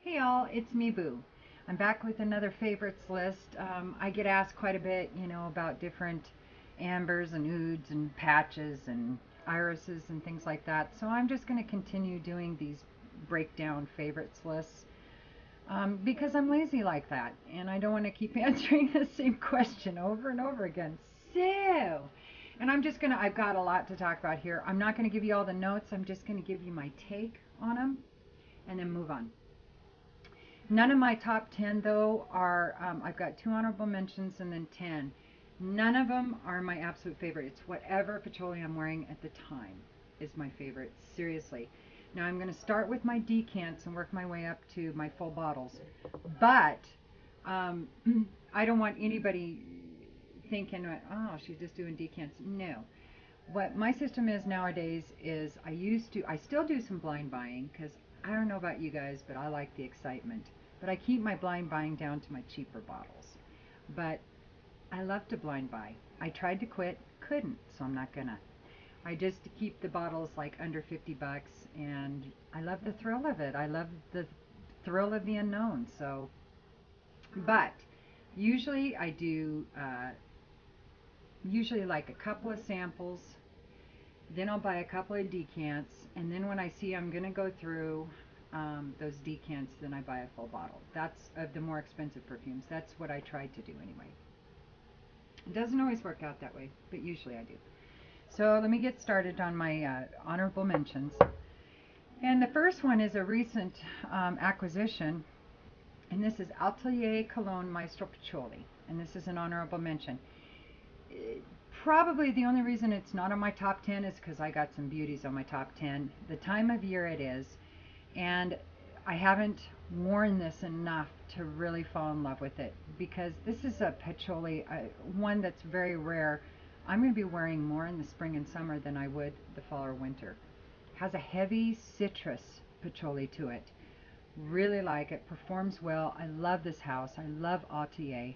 Hey y'all, it's me Boo. I'm back with another favorites list. I get asked quite a bit, about different ambers and ouds and patches and irises and things like that. So I'm just going to continue doing these breakdown favorites lists because I'm lazy like that and I don't want to keep answering the same question over and over again. So, and I've got a lot to talk about here. I'm not going to give you all the notes, I'm just going to give you my take on them and then move on. None of my top 10, though, are, I've got two honorable mentions and then 10. None of them are my absolute favorite. It's whatever patchouli I'm wearing at the time is my favorite. Seriously. Now I'm going to start with my decants and work my way up to my full bottles. But um, I don't want anybody thinking, oh, she's just doing decants. No. What my system is nowadays is I still do some blind buying because I don't know about you guys, but I like the excitement. But I keep my blind buying down to my cheaper bottles. But I love to blind buy. I tried to quit, couldn't, so I'm not gonna. I just keep the bottles like under 50 bucks, and I love the thrill of it. I love the thrill of the unknown. So, but usually I do, usually like a couple of samples. Then I'll buy a couple of decants, and then when I see I'm going to go through those decants, then I buy a full bottle. That's of the more expensive perfumes. That's what I try to do anyway. It doesn't always work out that way, but usually I do. So let me get started on my honorable mentions. And the first one is a recent acquisition, and this is Atelier Cologne Maestro Patchouli, and this is an honorable mention. Probably the only reason it's not on my top 10 is because I got some beauties on my top 10. The time of year it is, and I haven't worn this enough to really fall in love with it because this is a patchouli, one that's very rare. I'm going to be wearing more in the spring and summer than I would the fall or winter. Has a heavy citrus patchouli to it. Really like it, performs well. I love this house. I love Atelier.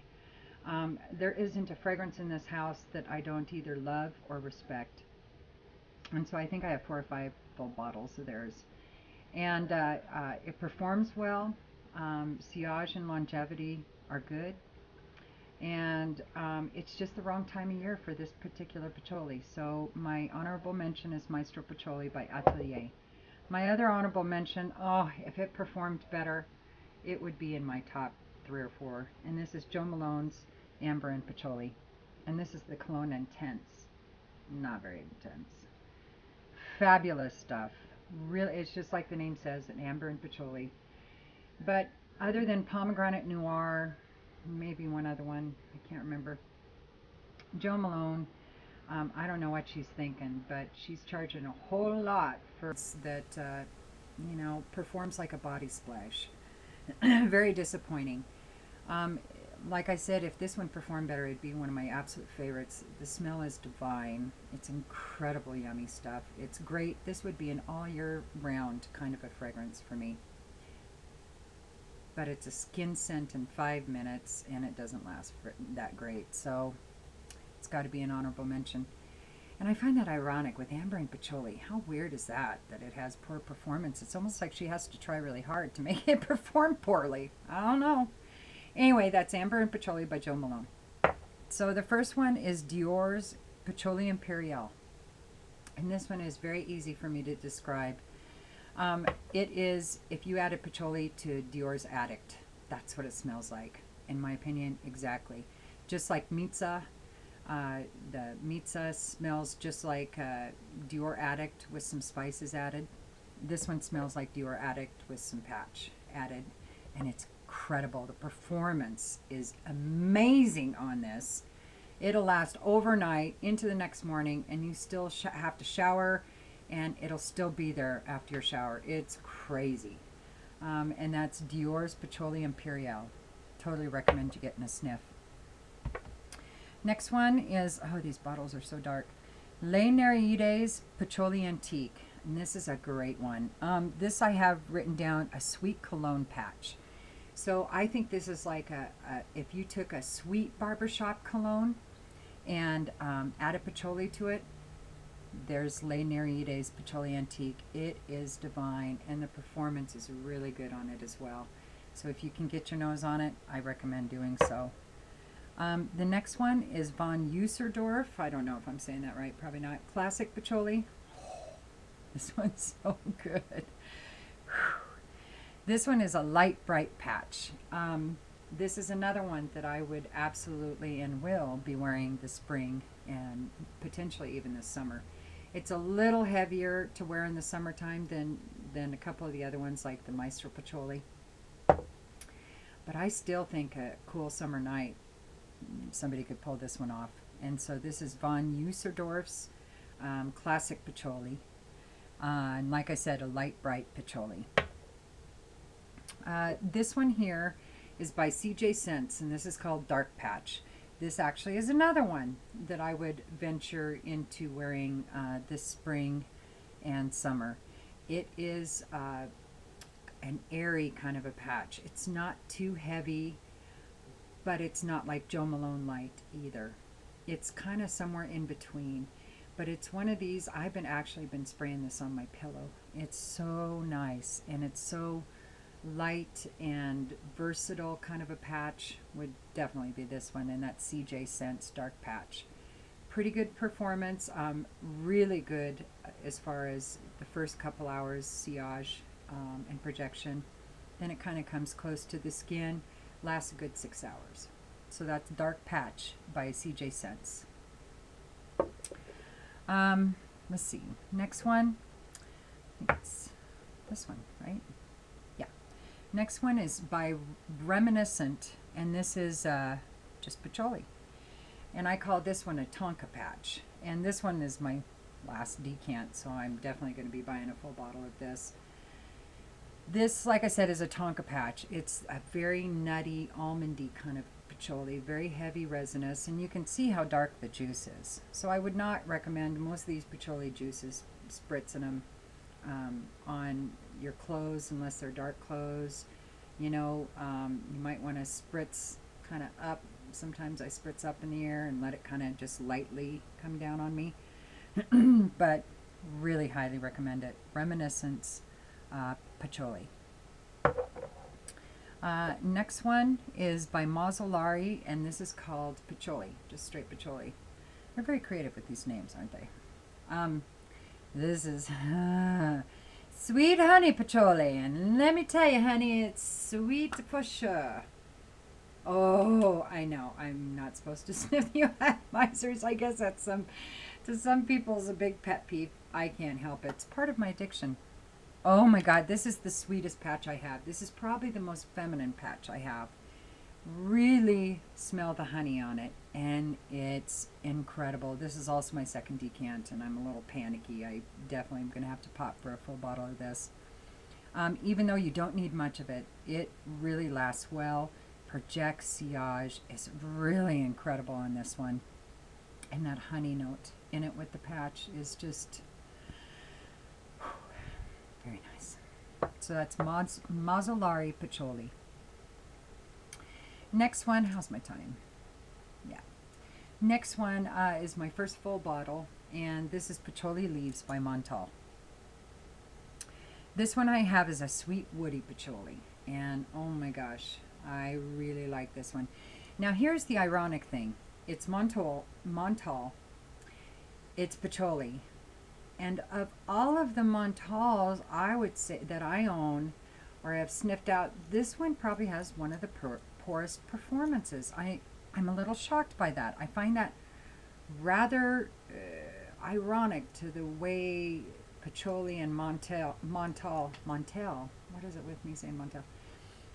There isn't a fragrance in this house that I don't either love or respect. And so I think I have 4 or 5 full bottles of theirs. And it performs well. Sillage and longevity are good. And it's just the wrong time of year for this particular patchouli. So my honorable mention is Maestro Patchouli by Atelier. My other honorable mention, oh, if it performed better, it would be in my top 3 or 4. And this is Jo Malone's Amber and Patchouli. And this is the Cologne Intense. Not very intense. Fabulous stuff. Really, it's just like the name says, an amber and patchouli. But other than pomegranate noir, maybe one other one, I can't remember. Jo Malone, I don't know what she's thinking, but she's charging a whole lot for that, performs like a body splash. Very disappointing. Um, like I said, if this one performed better, it'd be one of my absolute favorites. The smell is divine. It's incredible yummy stuff. It's great. This would be an all year round kind of a fragrance for me. But it's a skin scent in 5 minutes and it doesn't last that great. So it's got to be an honorable mention. And I find that ironic with Amber and Patchouli. How weird is that, that it has poor performance? It's almost like she has to try really hard to make it perform poorly. I don't know. Anyway, that's Amber and Patchouli by Jo Malone. So the first one is Dior's Patchouli Imperial. And this one is very easy for me to describe. It is, if you added patchouli to Dior's Addict, that's what it smells like. In my opinion, exactly. Just like Mitza. The Mitza smells just like Dior Addict with some spices added. This one smells like Dior Addict with some patch added. And it's incredible. The performance is amazing on this. It'll last overnight into the next morning, and you still have to shower, and it'll still be there after your shower. It's crazy. And that's Dior's Patchouli Imperial. Totally recommend you getting a sniff. Next one is, oh, these bottles are so dark. Les Nereides Patchouli Antique. And this is a great one. This I have written down, a sweet cologne patch. So I think this is like if you took a sweet barbershop cologne and added patchouli to it, there's Les Nereides Patchouli Antique. It is divine, and the performance is really good on it as well. So if you can get your nose on it, I recommend doing so. The next one is Von Userdorf. I don't know if I'm saying that right. Probably not. Classic Patchouli. This one's so good. This one is a light bright patch. This is another one that I would absolutely and will be wearing this spring and potentially even this summer. It's a little heavier to wear in the summertime than a couple of the other ones like the Maestro Patchouli. But I still think a cool summer night, somebody could pull this one off. And so this is Von Userdorf's Classic Patchouli. And like I said, a light bright patchouli. This one here is by CJ Scents, and this is called Dark Patch. This actually is another one that I would venture into wearing this spring and summer. It is an airy kind of a patch. It's not too heavy, but it's not like Jo Malone Light either. It's kind of somewhere in between. But it's one of these, I've actually been spraying this on my pillow. It's so nice, and it's so light and versatile kind of a patch. Would definitely be this one, and that's CJ Scents Dark Patch. Pretty good performance, really good as far as the first couple hours sillage and projection. Then it kind of comes close to the skin, lasts a good 6 hours. So that's Dark Patch by CJ Scents. Let's see. Next one. I think it's this one, right? Yeah. Next one is by Reminiscent, and this is just patchouli. And I call this one a Tonka Patch. And this one is my last decant, so I'm definitely going to be buying a full bottle of this. This, like I said, is a Tonka Patch. It's a very nutty, almondy kind of patchouli, very heavy resinous, and you can see how dark the juice is. So I would not recommend most of these patchouli juices spritzing them on your clothes unless they're dark clothes. You know, you might want to spritz kind of up. Sometimes I spritz up in the air and let it kind of just lightly come down on me. But really highly recommend it. Reminiscence Patchouli. Next one is by Mazzolari, and this is called Patchouli, just straight patchouli. They're very creative with these names, aren't they? This is sweet honey patchouli, and let me tell you, honey, it's sweet for sure. Oh, I know, I'm not supposed to sniff the atomizers. I guess that's to some people's a big pet peeve. I can't help it. It's part of my addiction. Oh my God, this is the sweetest patch I have. This is probably the most feminine patch I have. Really smell the honey on it, and it's incredible. This is also my second decant, and I'm a little panicky. I definitely am going to have to pop for a full bottle of this. Even though you don't need much of it, it really lasts well. Projects sillage is really incredible on this one. And that honey note in it with the patch is just very nice. So that's Mazzolari Patchouli. Next one, how's my time? Yeah. Next one is my first full bottle, and this is Patchouli Leaves by Montal. This one I have is a sweet woody patchouli, and oh my gosh, I really like this one. Now here's the ironic thing. It's Montal, it's patchouli. And of all of the Montals I would say that I own or have sniffed out, this one probably has one of the poorest performances. I'm a little shocked by that. I find that rather ironic to the way patchouli and Montal, what is it with me saying Montal?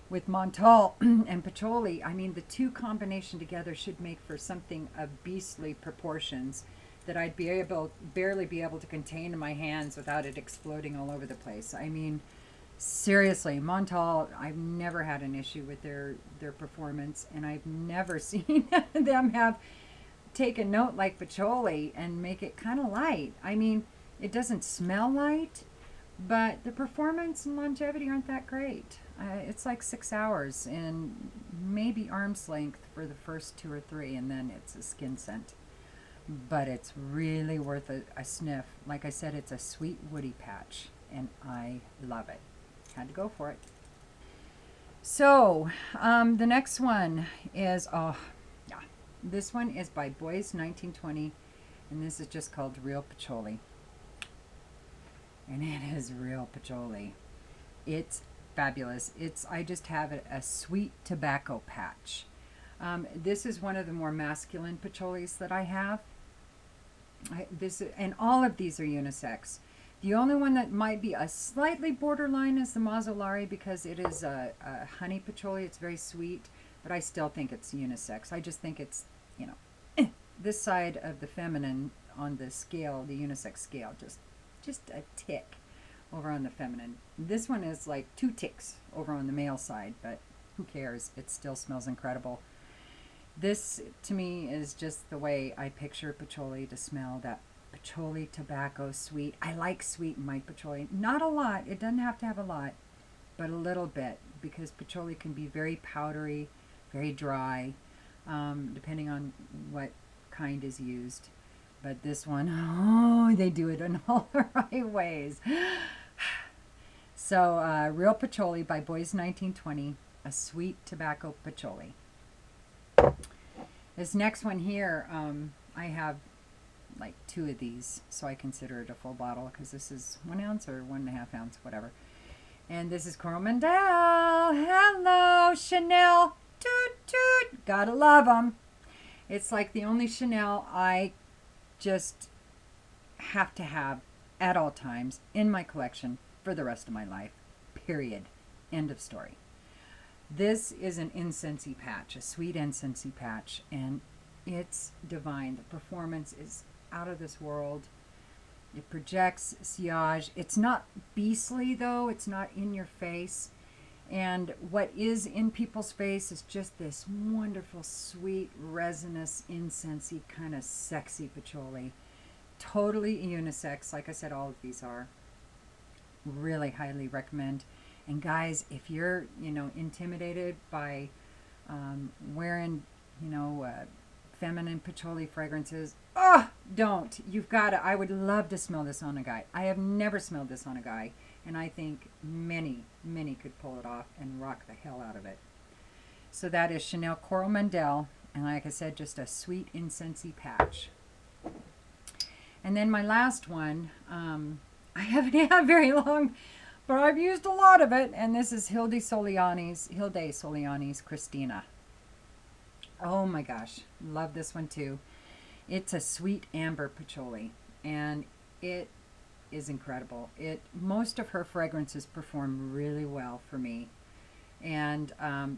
With Montal and patchouli, I mean, the two combination together should make for something of beastly proportions that I'd barely be able to contain in my hands without it exploding all over the place. I mean, seriously, Montal, I've never had an issue with their performance, and I've never seen them have take a note like patchouli and make it kind of light. I mean, it doesn't smell light, but the performance and longevity aren't that great. It's like 6 hours and maybe arm's length for the first 2 or 3, and then it's a skin scent. But it's really worth a sniff. Like I said, it's a sweet woody patch, and I love it. Had to go for it. So, the next one is, oh, yeah, this one is by Boys 1920, and this is just called Real Patchouli. And it is real patchouli. It's fabulous. I just have a sweet tobacco patch. This is one of the more masculine patchoulis that I have. And all of these are unisex. The only one that might be a slightly borderline is the Mazzolari, because it is a honey patchouli. It's very sweet, but I still think it's unisex. I just think it's, this side of the feminine on the scale, the unisex scale, just a tick over on the feminine. This one is like 2 ticks over on the male side, but who cares? It still smells incredible. This, to me, is just the way I picture patchouli to smell, that patchouli tobacco sweet. I like sweet in my patchouli. Not a lot. It doesn't have to have a lot, but a little bit, because patchouli can be very powdery, very dry, depending on what kind is used. But this one, oh, they do it in all the right ways. So, Real Patchouli by Boys 1920, a sweet tobacco patchouli. This next one here, I have like 2 of these, so I consider it a full bottle, because this is 1 ounce or 1.5 ounce, whatever. And this is Coral Mandel. Hello, Chanel. Toot toot. Gotta love them. It's like the only Chanel I just have to have at all times in my collection for the rest of my life. Period. End of story. This is an incensey patch, a sweet incensey patch, and it's divine. The performance is out of this world. It projects sillage. It's not beastly, though. It's not in your face. And what is in people's face is just this wonderful, sweet, resinous, incensey, kind of sexy patchouli. Totally unisex. Like I said, all of these are. Really highly recommend. And guys, if you're, intimidated by wearing, feminine patchouli fragrances, don't. You've got to. I would love to smell this on a guy. I have never smelled this on a guy, and I think many, many could pull it off and rock the hell out of it. So that is Chanel Coral Mandel, and like I said, just a sweet incensey patch. And then my last one, I haven't had very long, but I've used a lot of it, and this is Hilde Soliani's Christina. Oh my gosh, love this one too. It's a sweet amber patchouli, and it is incredible. Most of her fragrances perform really well for me, and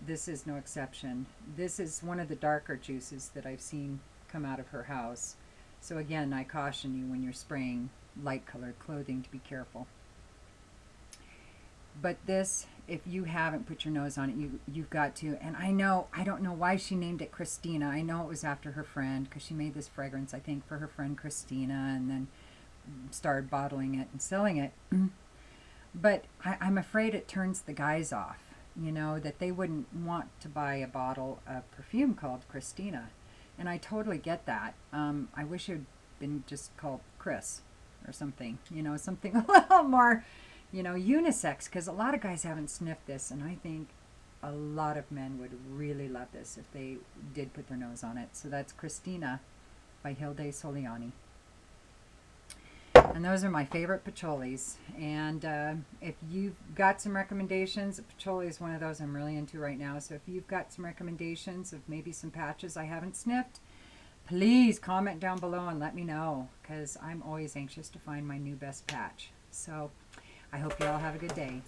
this is no exception. This is one of the darker juices that I've seen come out of her house. So again, I caution you when you're spraying light colored clothing to be careful. But this, if you haven't put your nose on it, you've got to. And I don't know why she named it Christina. I know it was after her friend, because she made this fragrance, I think, for her friend Christina, and then started bottling it and selling it. But I'm afraid it turns the guys off, that they wouldn't want to buy a bottle of perfume called Christina. And I totally get that. I wish it had been just called Chris or something, something a little more, unisex, because a lot of guys haven't sniffed this, and I think a lot of men would really love this if they did put their nose on it. So that's Christina by Hilde Soliani. And those are my favorite patchoulis. And if you've got some recommendations, patchouli is one of those I'm really into right now. So if you've got some recommendations of maybe some patches I haven't sniffed, please comment down below and let me know, because I'm always anxious to find my new best patch. So I hope you all have a good day.